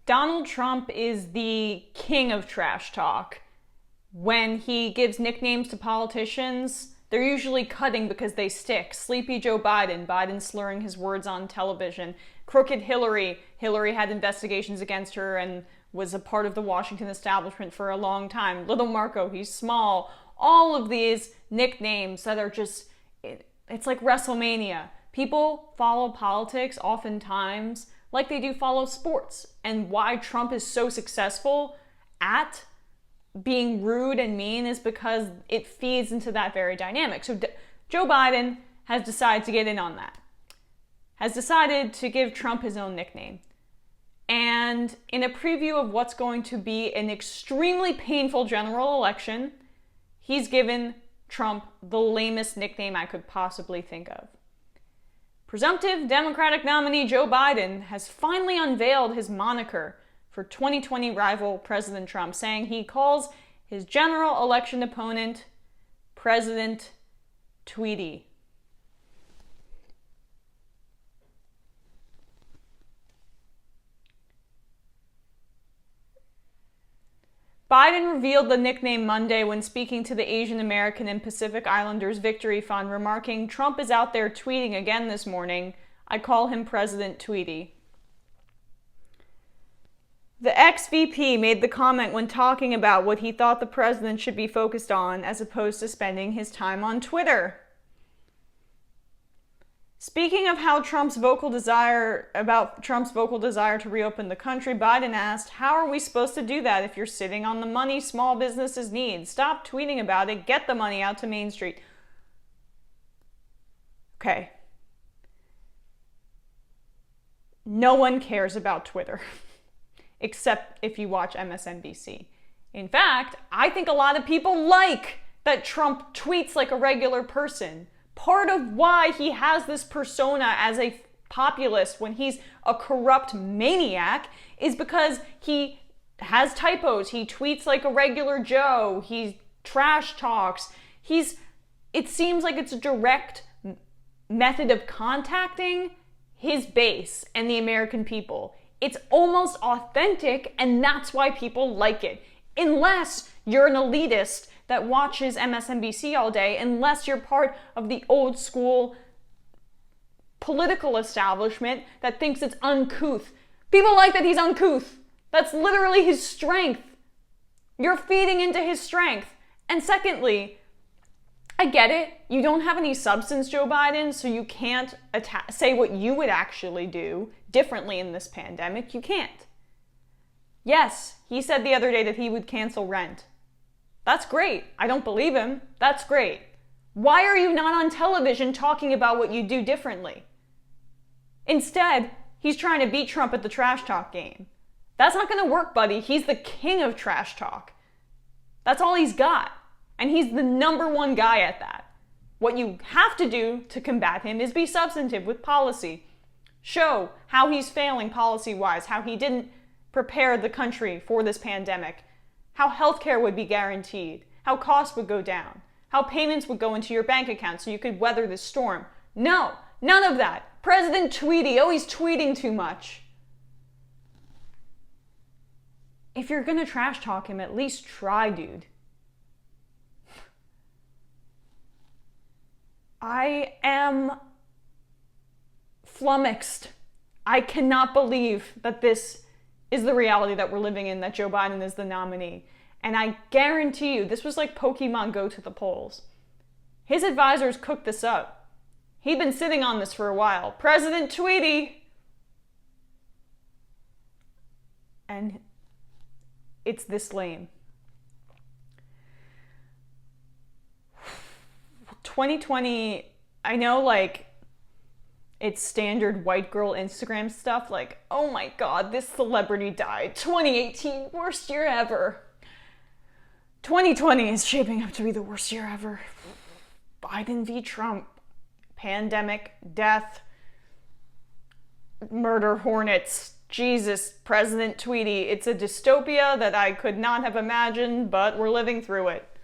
Donald Trump is the king of trash talk. When he gives nicknames to politicians, they're usually cutting because they stick. Sleepy Joe Biden, Biden slurring his words on television. Crooked Hillary, Hillary had investigations against her and was a part of the Washington establishment for a long time. Little Marco, he's small. All of these nicknames that are just, it's like WrestleMania. People follow politics oftentimes like they do follow sports. And why Trump is so successful at being rude and mean is because it feeds into that very dynamic. So Joe Biden has decided to get in on that. Has decided to give Trump his own nickname. And in a preview of what's going to be an extremely painful general election, he's given Trump the lamest nickname I could possibly think of. Presumptive Democratic nominee Joe Biden has finally unveiled his moniker for 2020 rival President Trump, saying he calls his general election opponent President Tweety. Biden revealed the nickname Monday when speaking to the Asian American and Pacific Islanders Victory Fund, remarking, "Trump is out there tweeting again this morning. I call him President Tweety." The ex-VP made the comment when talking about what he thought the president should be focused on as opposed to spending his time on Twitter. Speaking of Trump's vocal desire to reopen the country, Biden asked, "How are we supposed to do that if you're sitting on the money small businesses need? Stop tweeting about it. Get the money out to Main Street." Okay. No one cares about Twitter, except if you watch MSNBC. In fact, I think a lot of people like that Trump tweets like a regular person. Part of why he has this persona as a populist when he's a corrupt maniac is because he has typos. He tweets like a regular Joe. He trash talks. It seems like it's a direct method of contacting his base and the American people. It's almost authentic, and that's why people like it. Unless you're an elitist that watches MSNBC all day, unless you're part of the old school political establishment that thinks it's uncouth. People like that he's uncouth. That's literally his strength. You're feeding into his strength. And secondly, I get it. You don't have any substance, Joe Biden, so you can't say what you would actually do differently in this pandemic. You can't. Yes, he said the other day that he would cancel rent. That's great. I don't believe him. That's great. Why are you not on television talking about what you do differently? Instead, he's trying to beat Trump at the trash talk game. That's not going to work, buddy. He's the king of trash talk. That's all he's got. And he's the number one guy at that. What you have to do to combat him is be substantive with policy. Show how he's failing policy-wise, how he didn't prepare the country for this pandemic, how healthcare would be guaranteed, how costs would go down, how payments would go into your bank account so you could weather this storm. No, none of that. President Tweety, oh, he's tweeting too much. If you're gonna trash talk him, at least try, dude. I am flummoxed. I cannot believe that this is the reality that we're living in, that Joe Biden is the nominee. And I guarantee you, this was like Pokemon Go to the polls. His advisors cooked this up. He'd been sitting on this for a while. President Tweety. And it's this lame. 2020, I know, like, it's standard white girl Instagram stuff, like, oh my god, this celebrity died. 2018, worst year ever. 2020 is shaping up to be the worst year ever. Biden v. Trump. Pandemic, death, murder hornets. Jesus, President Tweety. It's a dystopia that I could not have imagined, but we're living through it.